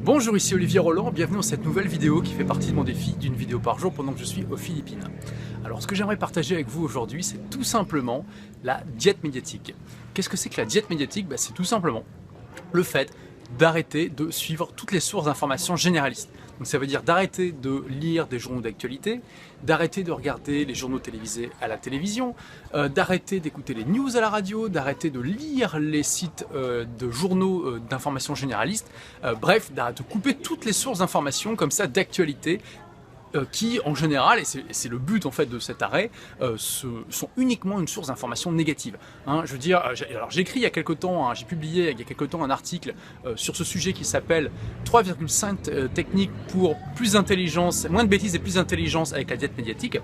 Bonjour, ici Olivier Roland, bienvenue dans cette nouvelle vidéo qui fait partie de mon défi d'une vidéo par jour pendant que je suis aux Philippines. Alors ce que j'aimerais partager avec vous aujourd'hui, c'est tout simplement la diète médiatique. Qu'est-ce que c'est que la diète médiatique? C'est tout simplement le fait d'arrêter de suivre toutes les sources d'informations généralistes. Donc ça veut dire d'arrêter de lire des journaux d'actualité, d'arrêter de regarder les journaux télévisés à la télévision, d'arrêter d'écouter les news à la radio, d'arrêter de lire les sites de journaux d'informations généralistes, bref, de couper toutes les sources d'informations comme ça d'actualité qui en général, et c'est le but en fait de cet arrêt, sont uniquement une source d'information négative. Je veux dire, alors j'ai écrit il y a quelques temps, j'ai publié il y a quelques temps un article sur ce sujet qui s'appelle 3,5 techniques pour plus d'intelligence, moins de bêtises et plus d'intelligence avec la diète médiatique.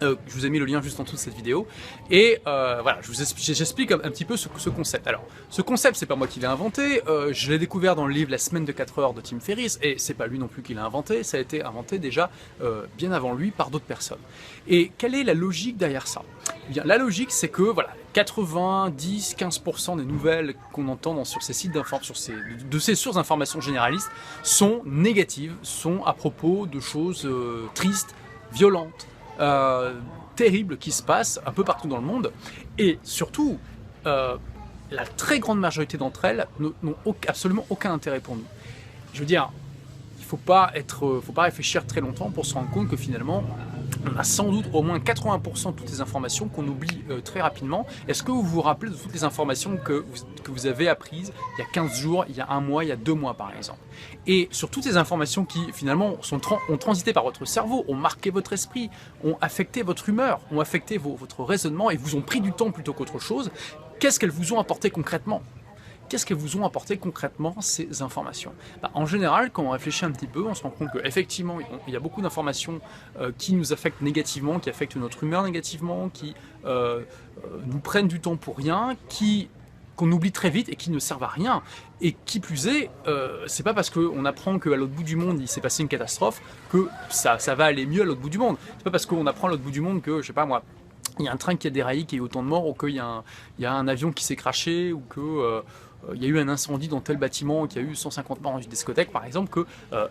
Je vous ai mis le lien juste en dessous de cette vidéo et voilà, j'explique un petit peu ce concept. Alors, ce concept, c'est pas moi qui l'ai inventé, je l'ai découvert dans le livre La semaine de 4 heures de Tim Ferriss et c'est pas lui non plus qui l'a inventé, ça a été inventé déjà bien avant lui par d'autres personnes. Et quelle est la logique derrière ça? Eh bien, la logique, c'est que voilà, 90-15% des nouvelles qu'on entend sur ces sites d'information, de ces sources d'information généralistes sont négatives, sont à propos de choses tristes, violentes, terribles qui se passent un peu partout dans le monde et surtout la très grande majorité d'entre elles n'ont absolument aucun intérêt pour nous. Je veux dire, il faut pas réfléchir très longtemps pour se rendre compte que finalement on a sans doute au moins 80% de toutes les informations qu'on oublie très rapidement. Est-ce que vous vous rappelez de toutes les informations que vous avez apprises il y a 15 jours, il y a un mois, il y a 2 mois par exemple? Et sur toutes ces informations qui finalement ont transité par votre cerveau, ont marqué votre esprit, ont affecté votre humeur, ont affecté votre raisonnement et vous ont pris du temps plutôt qu'autre chose, qu'est-ce qu'elles vous ont apporté concrètement? Qu'est-ce qu'elles vous ont apporté concrètement ces informations? En général, quand on réfléchit un petit peu, on se rend compte qu'effectivement, il y a beaucoup d'informations qui nous affectent négativement, qui affectent notre humeur négativement, qui nous prennent du temps pour rien, qu'on oublie très vite et qui ne servent à rien. Et qui plus est, c'est pas parce qu'on apprend qu'à l'autre bout du monde il s'est passé une catastrophe que ça va aller mieux à l'autre bout du monde. C'est pas parce qu'on apprend à l'autre bout du monde que, je sais pas moi, il y a un train qui a déraillé, qui a eu autant de morts, ou qu'il y a un avion qui s'est crashé, ou que il y a eu un incendie dans tel bâtiment, qu'il y a eu 150 morts dans une discothèque par exemple, que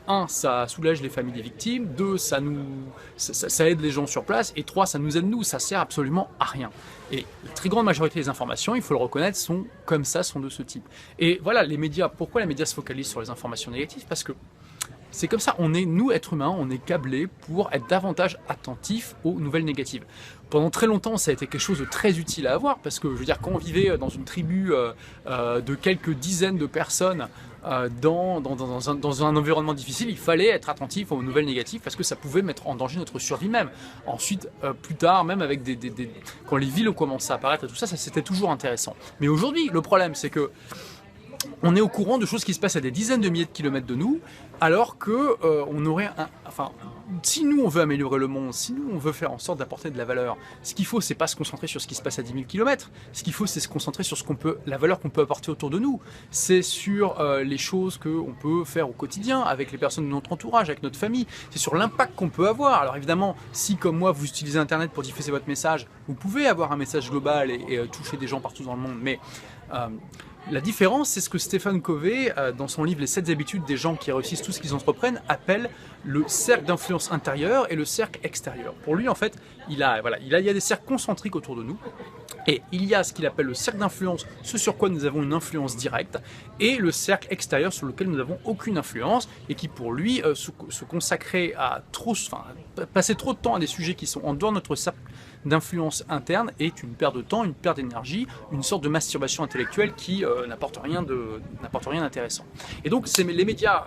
1, ça soulage les familles des victimes, 2, ça aide les gens sur place, et 3, ça nous aide nous, ça sert absolument à rien. Et la très grande majorité des informations, il faut le reconnaître, sont comme ça, sont de ce type. Et voilà, les médias, pourquoi les médias se focalisent sur les informations négatives? Parce que c'est comme ça, nous, êtres humains, on est câblés pour être davantage attentifs aux nouvelles négatives. Pendant très longtemps, ça a été quelque chose de très utile à avoir, parce que, je veux dire, quand on vivait dans une tribu de quelques dizaines de personnes dans un environnement difficile, il fallait être attentif aux nouvelles négatives, parce que ça pouvait mettre en danger notre survie même. Ensuite, plus tard, même avec quand les villes ont commencé à apparaître et tout ça, c'était toujours intéressant. Mais aujourd'hui, le problème, c'est que on est au courant de choses qui se passent à des dizaines de milliers de kilomètres de nous, alors que on aurait si nous on veut améliorer le monde, si nous on veut faire en sorte d'apporter de la valeur, ce qu'il faut c'est pas se concentrer sur ce qui se passe à 10 000 km, ce qu'il faut c'est se concentrer sur la valeur qu'on peut apporter autour de nous, c'est sur les choses qu'on peut faire au quotidien, avec les personnes de notre entourage, avec notre famille, c'est sur l'impact qu'on peut avoir. Alors évidemment, si comme moi vous utilisez internet pour diffuser votre message, vous pouvez avoir un message global et toucher des gens partout dans le monde, mais la différence, c'est ce que Stephen Covey, dans son livre Les 7 habitudes des gens qui réussissent tout ce qu'ils entreprennent, appelle le cercle d'influence intérieur et le cercle extérieur. Pour lui, en fait, il y a des cercles concentriques autour de nous, et il y a ce qu'il appelle le cercle d'influence, ce sur quoi nous avons une influence directe, et le cercle extérieur sur lequel nous n'avons aucune influence, et qui pour lui, se consacrer à passer trop de temps à des sujets qui sont en dehors de notre cercle d'influence interne est une perte de temps, une perte d'énergie, une sorte de masturbation intellectuelle qui n'apporte rien d'intéressant. Et donc les médias,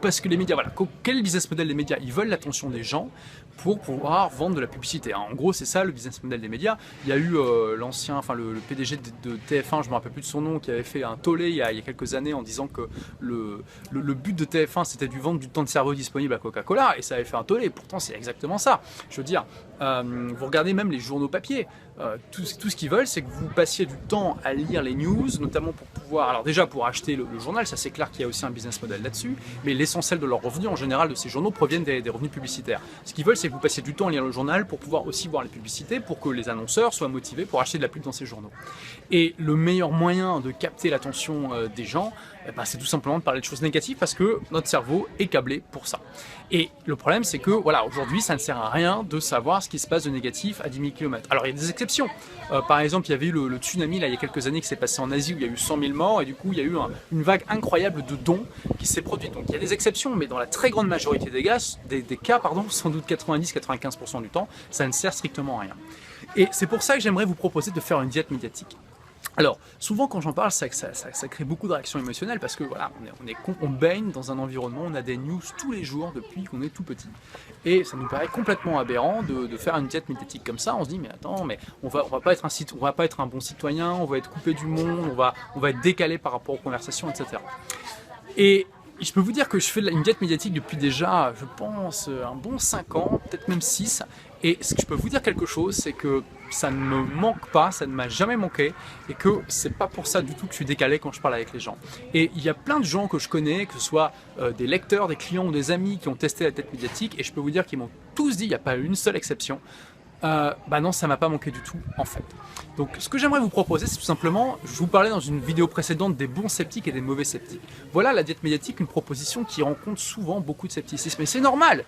parce que les médias, voilà, quel business model des médias? Ils veulent l'attention des gens pour pouvoir vendre de la publicité. En gros, c'est ça le business model des médias. Il y a eu le PDG de TF1, je me rappelle plus de son nom, qui avait fait un tollé il y a quelques années en disant que le but de TF1 c'était de vendre du temps de cerveau disponible à Coca-Cola, et ça avait fait un tollé. Pourtant, c'est exactement ça. Je veux dire, vous regardez même les journaux papier, tout ce qu'ils veulent, c'est que vous passiez du temps à lire les news, notamment pour pouvoir, alors déjà pour acheter le journal, ça c'est clair qu'il y a aussi un business model là-dessus, mais l'essentiel de leurs revenus en général de ces journaux proviennent des revenus publicitaires. Ce qu'ils veulent, c'est que vous passiez du temps à lire le journal pour pouvoir aussi voir les publicités, pour que les annonceurs soient motivés pour acheter de la pub dans ces journaux. Et le meilleur moyen de capter l'attention des gens, eh ben, c'est tout simplement de parler de choses négatives parce que notre cerveau est câblé pour ça. Et le problème, c'est que voilà, aujourd'hui, ça ne sert à rien de savoir ce qui se passe de négatif à 10 000 km. Alors, il y a des exceptions. Par exemple, il y avait eu le tsunami là, il y a quelques années qui s'est passé en Asie où il y a eu 100 000 morts et du coup, il y a eu une vague incroyable de dons qui s'est produite. Donc, il y a des exceptions, mais dans la très grande majorité des cas, sans doute 90-95% du temps, ça ne sert strictement à rien. Et c'est pour ça que j'aimerais vous proposer de faire une diète médiatique. Alors, souvent quand j'en parle, ça crée beaucoup de réactions émotionnelles parce que voilà, on baigne dans un environnement, on a des news tous les jours depuis qu'on est tout petit. Et ça nous paraît complètement aberrant de faire une diète médiatique comme ça. On se dit, mais attends, mais on va pas être un bon citoyen, on va être coupé du monde, on va être décalé par rapport aux conversations, etc. Et je peux vous dire que je fais une diète médiatique depuis déjà, je pense, un bon 5 ans, peut-être même 6. Et ce que je peux vous dire quelque chose, c'est que ça ne me manque pas, ça ne m'a jamais manqué, et que c'est pas pour ça du tout que je suis décalé quand je parle avec les gens. Et il y a plein de gens que je connais, que ce soit des lecteurs, des clients ou des amis qui ont testé la diète médiatique, et je peux vous dire qu'ils m'ont tous dit, il n'y a pas une seule exception, bah non, ça m'a pas manqué du tout en fait. Donc ce que j'aimerais vous proposer, c'est tout simplement, je vous parlais dans une vidéo précédente des bons sceptiques et des mauvais sceptiques. Voilà la diète médiatique, une proposition qui rencontre souvent beaucoup de scepticisme. Et c'est normal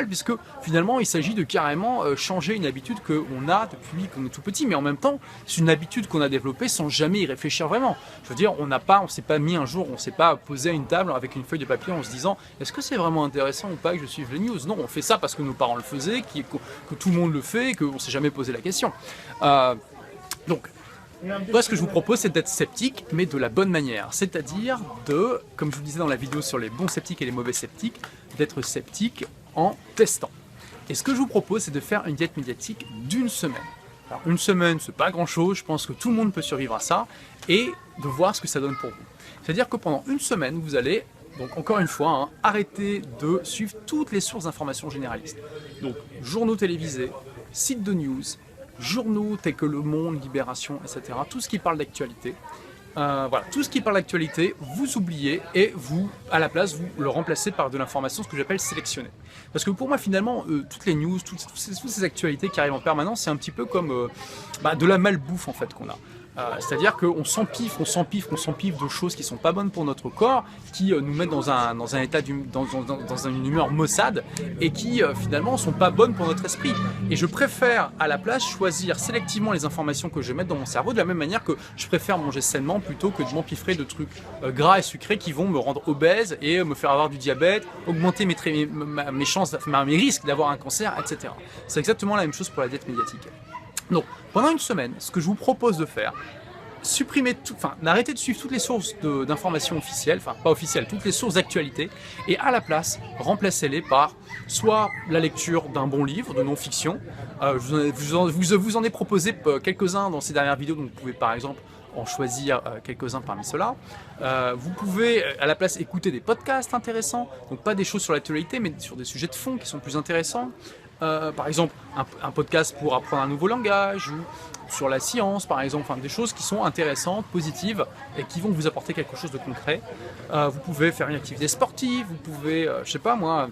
puisque finalement il s'agit de carrément changer une habitude qu'on a depuis qu'on est tout petit, mais en même temps c'est une habitude qu'on a développée sans jamais y réfléchir vraiment. Je veux dire, on s'est pas mis un jour, on s'est pas posé à une table avec une feuille de papier en se disant est-ce que c'est vraiment intéressant ou pas que je suive les news. Non, on fait ça parce que nos parents le faisaient, que tout le monde le fait, et qu'on s'est jamais posé la question. Donc, moi, ce que je vous propose, c'est d'être sceptique, mais de la bonne manière. C'est-à-dire de, comme je vous disais dans la vidéo sur les bons sceptiques et les mauvais sceptiques, d'être sceptique en testant. Et ce que je vous propose, c'est de faire une diète médiatique d'une semaine. Alors, une semaine, c'est pas grand-chose, je pense que tout le monde peut survivre à ça, et de voir ce que ça donne pour vous. C'est-à-dire que pendant une semaine, vous allez, donc encore une fois, arrêter de suivre toutes les sources d'informations généralistes. Donc, journaux télévisés, sites de news, journaux tels que Le Monde, Libération, etc. Tout ce qui parle d'actualité. Voilà, tout ce qui parle d'actualité, vous oubliez et vous, à la place, vous le remplacez par de l'information, ce que j'appelle sélectionnée. Parce que pour moi, finalement, toutes les news, toutes ces actualités qui arrivent en permanence, c'est un petit peu comme de la malbouffe en fait qu'on a. C'est-à-dire qu'on s'empifre de choses qui sont pas bonnes pour notre corps, qui nous mettent dans un état, dans une humeur maussade, et qui finalement sont pas bonnes pour notre esprit. Et je préfère à la place choisir sélectivement les informations que je vais mettre dans mon cerveau, de la même manière que je préfère manger sainement plutôt que de m'empiffrer de trucs gras et sucrés qui vont me rendre obèse et me faire avoir du diabète, augmenter mes chances, mes risques d'avoir un cancer, etc. C'est exactement la même chose pour la diète médiatique. Donc, pendant une semaine, ce que je vous propose de faire, arrêtez de suivre toutes les sources d'informations officielles, enfin pas officielles, toutes les sources d'actualité, et à la place, remplacez-les par soit la lecture d'un bon livre de non-fiction. Je vous en ai proposé quelques-uns dans ces dernières vidéos, donc vous pouvez par exemple en choisir quelques-uns parmi ceux-là. Vous pouvez à la place écouter des podcasts intéressants, donc pas des choses sur l'actualité, mais sur des sujets de fond qui sont plus intéressants. Par exemple, un podcast pour apprendre un nouveau langage, ou sur la science, par exemple, enfin, des choses qui sont intéressantes, positives, et qui vont vous apporter quelque chose de concret. Vous pouvez faire une activité sportive, vous pouvez, je sais pas moi,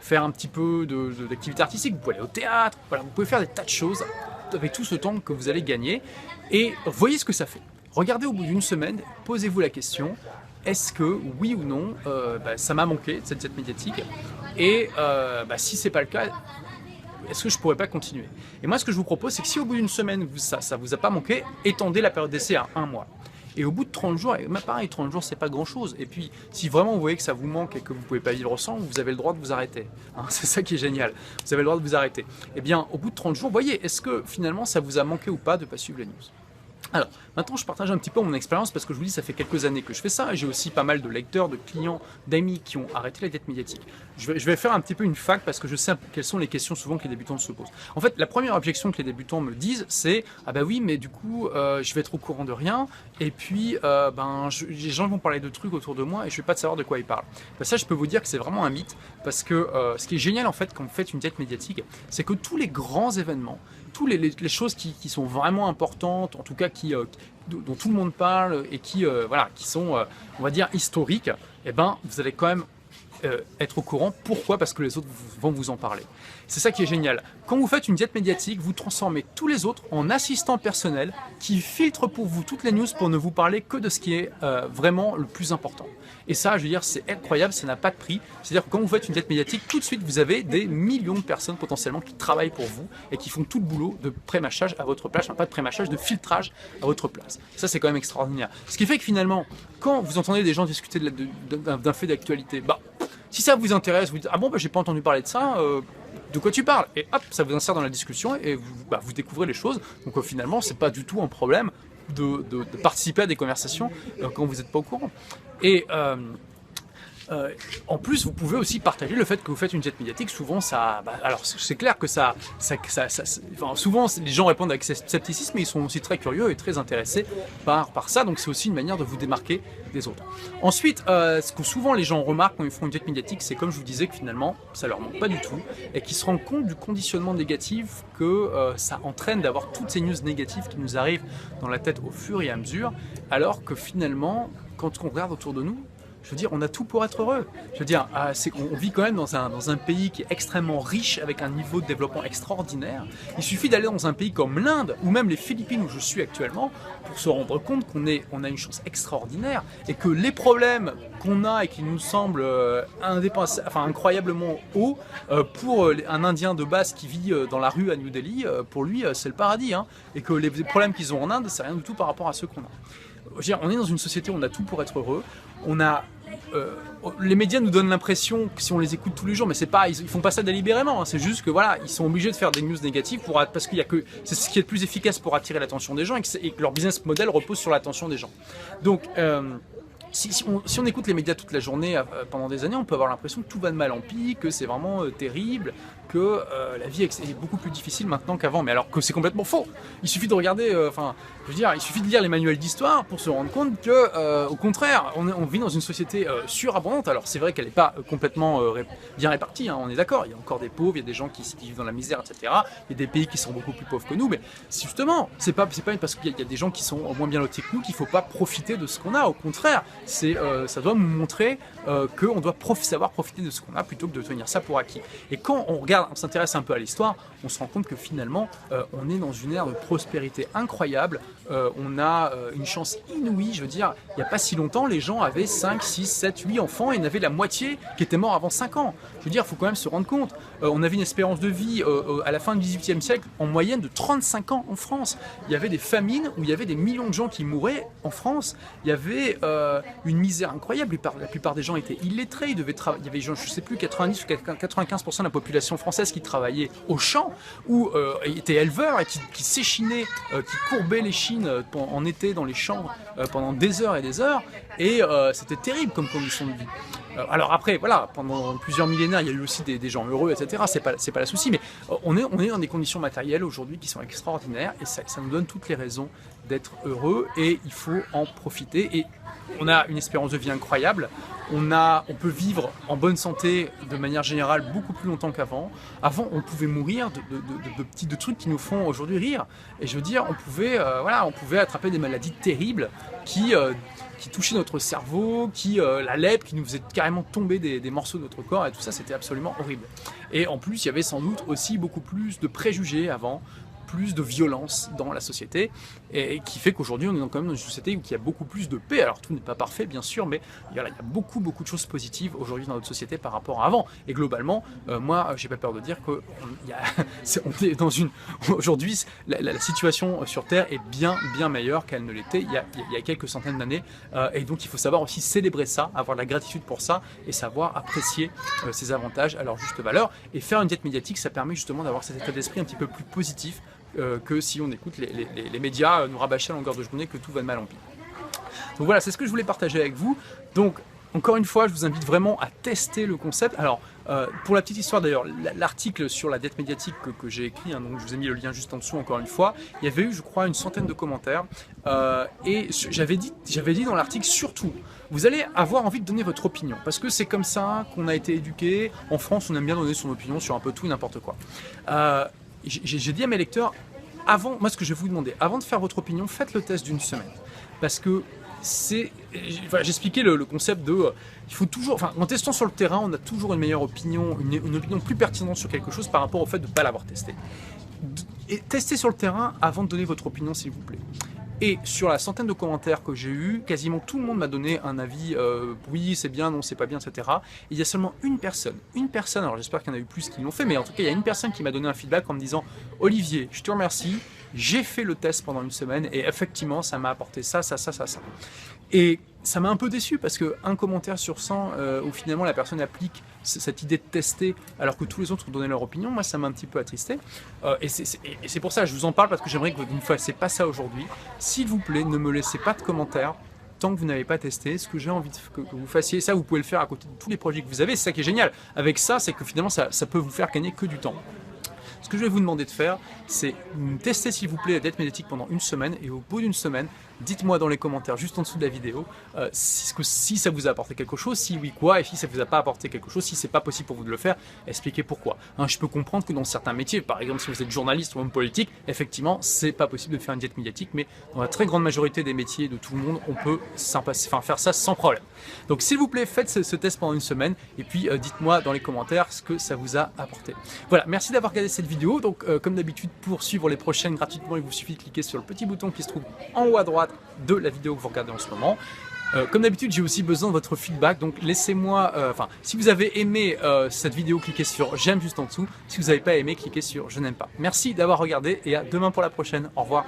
faire un petit peu d'activité artistique, vous pouvez aller au théâtre, voilà, vous pouvez faire des tas de choses avec tout ce temps que vous allez gagner, et voyez ce que ça fait. Regardez au bout d'une semaine, posez-vous la question, est-ce que, oui ou non, ça m'a manqué, cette diète médiatique, et si c'est pas le cas, est-ce que je pourrais pas continuer? Et moi, ce que je vous propose, c'est que si au bout d'une semaine, ça vous a pas manqué, étendez la période d'essai à 1 mois. Et au bout de 30 jours, pareil, 30 jours, c'est pas grand-chose. Et puis, si vraiment vous voyez que ça vous manque et que vous pouvez pas vivre sans, vous avez le droit de vous arrêter. C'est ça qui est génial. Vous avez le droit de vous arrêter. Eh bien, au bout de 30 jours, voyez, est-ce que finalement, ça vous a manqué ou pas de pas suivre les news? Alors, maintenant je partage un petit peu mon expérience parce que je vous dis ça fait quelques années que je fais ça et j'ai aussi pas mal de lecteurs, de clients, d'amis qui ont arrêté la diète médiatique. Je vais faire un petit peu une fac parce que je sais quelles sont les questions souvent que les débutants se posent. En fait, la première objection que les débutants me disent c'est « Ah bah oui, mais du coup, je vais être au courant de rien et puis les gens vont parler de trucs autour de moi et je vais pas savoir de quoi ils parlent. » Ça, je peux vous dire que c'est vraiment un mythe parce que ce qui est génial en fait quand vous faites une diète médiatique, c'est que tous les grands événements, toutes les choses qui sont vraiment importantes, en tout cas dont tout le monde parle et qui sont, on va dire, historiques, eh ben, vous allez quand même être au courant. Pourquoi? Parce que les autres vont vous en parler. C'est ça qui est génial. Quand vous faites une diète médiatique, vous transformez tous les autres en assistants personnels qui filtrent pour vous toutes les news pour ne vous parler que de ce qui est vraiment le plus important. Et ça, je veux dire, c'est incroyable, ça n'a pas de prix. C'est-à-dire que quand vous faites une diète médiatique, tout de suite, vous avez des millions de personnes potentiellement qui travaillent pour vous et qui font tout le boulot de pré-mâchage à votre place, enfin pas de pré-mâchage, de filtrage à votre place. Ça, c'est quand même extraordinaire. Ce qui fait que finalement, quand vous entendez des gens discuter d'un fait d'actualité, bah, si ça vous intéresse, vous dites « Ah bon, bah, j'ai pas entendu parler de ça, de quoi tu parles ?» Et hop, ça vous insère dans la discussion et vous découvrez les choses. Donc finalement, c'est pas du tout un problème de participer à des conversations quand vous n'êtes pas au courant. Et en plus, vous pouvez aussi partager le fait que vous faites une diète médiatique. Souvent, alors c'est clair que enfin, souvent les gens répondent avec scepticisme, mais ils sont aussi très curieux et très intéressés par ça. Donc c'est aussi une manière de vous démarquer des autres. Ensuite, ce que souvent les gens remarquent quand ils font une diète médiatique, c'est comme je vous disais que finalement, ça leur manque pas du tout et qu'ils se rendent compte du conditionnement négatif que ça entraîne d'avoir toutes ces news négatives qui nous arrivent dans la tête au fur et à mesure, alors que finalement, quand on regarde autour de nous, je veux dire, on a tout pour être heureux. Je veux dire, on vit quand même dans un pays qui est extrêmement riche, avec un niveau de développement extraordinaire. Il suffit d'aller dans un pays comme l'Inde, ou même les Philippines où je suis actuellement, pour se rendre compte qu'on a une chance extraordinaire, et que les problèmes qu'on a et qui nous semblent incroyablement hauts, pour un Indien de base qui vit dans la rue à New Delhi, pour lui, c'est le paradis. Hein, et que les problèmes qu'ils ont en Inde, c'est rien du tout par rapport à ceux qu'on a. Je veux dire, on est dans une société où on a tout pour être heureux. Les médias nous donnent l'impression que si on les écoute tous les jours, mais c'est pas, ils font pas ça délibérément. Hein, c'est juste que voilà, ils sont obligés de faire des news négatives parce qu'il y a que c'est ce qui est le plus efficace pour attirer l'attention des gens et que leur business model repose sur l'attention des gens. Donc si on écoute les médias toute la journée pendant des années, on peut avoir l'impression que tout va de mal en pis, que c'est vraiment terrible, que la vie est beaucoup plus difficile maintenant qu'avant. Mais alors que c'est complètement faux. Il suffit de regarder, je veux dire, il suffit de lire les manuels d'histoire pour se rendre compte que, au contraire, on vit dans une société surabondante. Alors c'est vrai qu'elle n'est pas complètement bien répartie, hein, on est d'accord. Il y a encore des pauvres, il y a des gens qui vivent dans la misère, etc. Il y a des pays qui sont beaucoup plus pauvres que nous, mais justement, c'est pas parce qu'il y a des gens qui sont moins bien lotis que nous qu'il faut pas profiter de ce qu'on a. Au contraire, ça doit nous montrer qu'on doit savoir profiter de ce qu'on a plutôt que de tenir ça pour acquis. Et quand on s'intéresse un peu à l'histoire, on se rend compte que finalement, on est dans une ère de prospérité incroyable. On a une chance inouïe. Je veux dire, il n'y a pas si longtemps, les gens avaient 5, 6, 7, 8 enfants et il y en avait la moitié qui était mort avant 5 ans. Je veux dire, il faut quand même se rendre compte. On avait une espérance de vie à la fin du XVIIIe siècle en moyenne de 35 ans en France. Il y avait des famines où il y avait des millions de gens qui mouraient en France. Il y avait une misère incroyable. La plupart des gens étaient illettrés. Il y avait, je ne sais plus, 90 ou 95% de la population française qui travaillait au champ ou étaient éleveurs et qui s'échinaient, qui courbaient les chines en été dans les champs pendant des heures et des heures. Et c'était terrible comme condition de vie. Alors après, voilà, pendant plusieurs millénaires, il y a eu aussi des gens heureux, etc. C'est pas le souci, mais on est dans des conditions matérielles aujourd'hui qui sont extraordinaires et ça nous donne toutes les raisons d'être heureux et il faut en profiter. Et on a une espérance de vie incroyable. On peut vivre en bonne santé de manière générale beaucoup plus longtemps qu'avant. Avant, on pouvait mourir de trucs qui nous font aujourd'hui rire. Et je veux dire, on pouvait attraper des maladies terribles qui touchaient notre cerveau, la lèpre, qui nous faisait carrément tomber des morceaux de notre corps. Et tout ça, c'était absolument horrible. Et en plus, il y avait sans doute aussi beaucoup plus de préjugés avant, plus de violence dans la société et qui fait qu'aujourd'hui on est quand même dans une société où il y a beaucoup plus de paix. Alors tout n'est pas parfait bien sûr, mais il y a beaucoup de choses positives aujourd'hui dans notre société par rapport à avant. Et globalement, moi j'ai pas peur de dire que on est dans aujourd'hui la situation sur Terre est bien meilleure qu'elle ne l'était il y a quelques centaines d'années. Et donc il faut savoir aussi célébrer ça, avoir de la gratitude pour ça et savoir apprécier ses avantages à leur juste valeur. Et faire une diète médiatique, ça permet justement d'avoir cet état d'esprit un petit peu plus positif que si on écoute les médias nous rabâcher à longueur de journée que tout va de mal en pis. Donc voilà, c'est ce que je voulais partager avec vous. Donc encore une fois, je vous invite vraiment à tester le concept. Alors pour la petite histoire d'ailleurs, l'article sur la diète médiatique que j'ai écrit, hein, donc je vous ai mis le lien juste en dessous encore une fois, il y avait eu je crois une centaine de commentaires et j'avais dit dans l'article surtout, vous allez avoir envie de donner votre opinion parce que c'est comme ça qu'on a été éduqué. En France, on aime bien donner son opinion sur un peu tout et n'importe quoi. J'ai dit à mes lecteurs, moi ce que je vais vous demander, avant de faire votre opinion, faites le test d'une semaine. Parce que j'expliquais le concept de, il faut toujours, enfin, en testant sur le terrain, on a toujours une meilleure opinion, une opinion plus pertinente sur quelque chose par rapport au fait de ne pas l'avoir testé. Et testez sur le terrain avant de donner votre opinion, s'il vous plaît. Et sur la centaine de commentaires que j'ai eu, quasiment tout le monde m'a donné un avis, oui c'est bien, non c'est pas bien, etc. Et il y a seulement une personne, alors j'espère qu'il y en a eu plus qui l'ont fait, mais en tout cas il y a une personne qui m'a donné un feedback en me disant « Olivier, je te remercie, j'ai fait le test pendant une semaine et effectivement ça m'a apporté ça. » Et ça m'a un peu déçu parce qu'un commentaire sur 100 où finalement la personne applique cette idée de tester alors que tous les autres ont donné leur opinion, moi ça m'a un petit peu attristé. Et c'est pour ça que je vous en parle, parce que j'aimerais que vous ne fassiez pas ça aujourd'hui. S'il vous plaît, ne me laissez pas de commentaires tant que vous n'avez pas testé. Ce que j'ai envie que vous fassiez, ça vous pouvez le faire à côté de tous les projets que vous avez. C'est ça qui est génial avec ça, c'est que finalement ça peut vous faire gagner que du temps. Ce que je vais vous demander de faire, c'est tester s'il vous plaît la dette médiatique pendant une semaine, et au bout d'une semaine, dites-moi dans les commentaires juste en dessous de la vidéo si ça vous a apporté quelque chose, si oui quoi, et si ça vous a pas apporté quelque chose, si c'est pas possible pour vous de le faire, expliquez pourquoi. Je peux comprendre que dans certains métiers, par exemple si vous êtes journaliste ou homme politique, effectivement c'est pas possible de faire une diète médiatique, mais dans la très grande majorité des métiers de tout le monde, on peut faire ça sans problème. Donc s'il vous plaît, faites ce test pendant une semaine, et puis dites-moi dans les commentaires ce que ça vous a apporté. Voilà, merci d'avoir regardé cette vidéo. Donc comme d'habitude, pour suivre les prochaines gratuitement, il vous suffit de cliquer sur le petit bouton qui se trouve en haut à droite de la vidéo que vous regardez en ce moment. Comme d'habitude, j'ai aussi besoin de votre feedback, donc laissez-moi, si vous avez aimé cette vidéo, cliquez sur j'aime juste en dessous. Si vous n'avez pas aimé, cliquez sur je n'aime pas. Merci d'avoir regardé et à demain pour la prochaine. Au revoir.